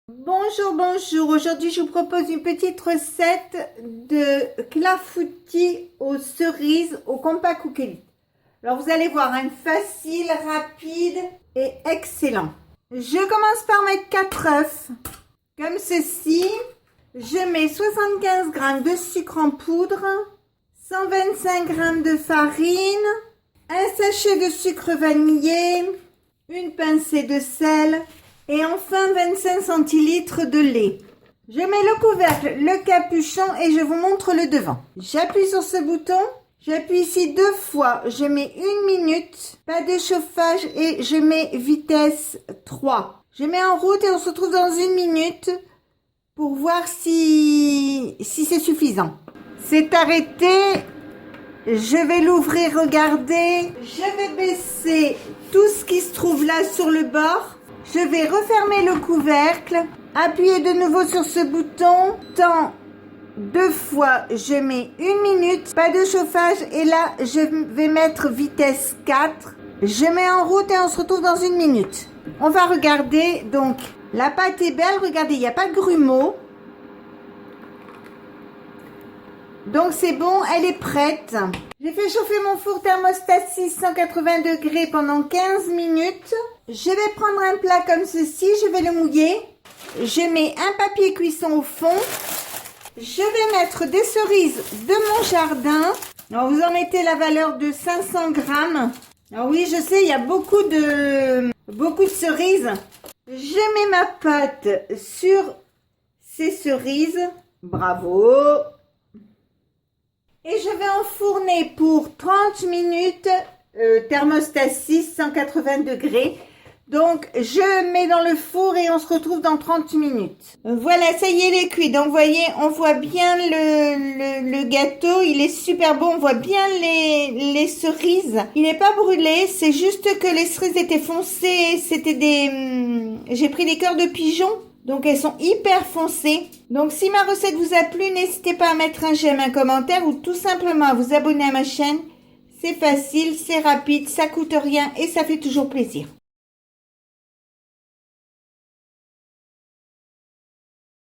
Bonjour, bonjour. Aujourd'hui, je vous propose une petite recette de clafoutis aux cerises au compas Cookery. Alors, vous allez voir, facile, rapide et excellent. Je commence par mettre 4 œufs, comme ceci. Je mets 75 g de sucre en poudre, 125 g de farine, un sachet de sucre vanillé, une pincée de sel, et enfin 25 centilitres de lait. Je mets le couvercle, le capuchon et je vous montre le devant. J'appuie sur ce bouton, j'appuie ici 2 fois, je mets 1 minute, pas de chauffage et je mets vitesse 3. Je mets en route et on se retrouve dans 1 minute pour voir si c'est suffisant. C'est arrêté, je vais l'ouvrir, regardez. Je vais baisser tout ce qui se trouve là sur le bord. Je vais refermer le couvercle, appuyer de nouveau sur ce bouton, tant 2 fois, je mets 1 minute, pas de chauffage et là je vais mettre vitesse 4. Je mets en route et on se retrouve dans 1 minute. On va regarder, donc la pâte est belle, regardez, il n'y a pas de grumeaux. Donc c'est bon, elle est prête. J'ai fait chauffer mon four thermostat 180 degrés pendant 15 minutes. Je vais prendre un plat comme ceci, je vais le mouiller. Je mets un papier cuisson au fond. Je vais mettre des cerises de mon jardin. Alors vous en mettez la valeur de 500 grammes. Alors oui, je sais, il y a beaucoup de cerises. Je mets ma pâte sur ces cerises. Bravo! Et je vais enfourner pour 30 minutes, thermostat 180 degrés. Donc, je mets dans le four et on se retrouve dans 30 minutes. Voilà, ça y est, il est cuit. Donc, vous voyez, on voit bien le gâteau. Il est super bon. On voit bien les cerises. Il n'est pas brûlé. C'est juste que les cerises étaient foncées. C'était j'ai pris des cœurs de pigeon. Donc, elles sont hyper foncées. Donc, si ma recette vous a plu, n'hésitez pas à mettre un j'aime, un commentaire ou tout simplement à vous abonner à ma chaîne. C'est facile, c'est rapide, ça coûte rien et ça fait toujours plaisir.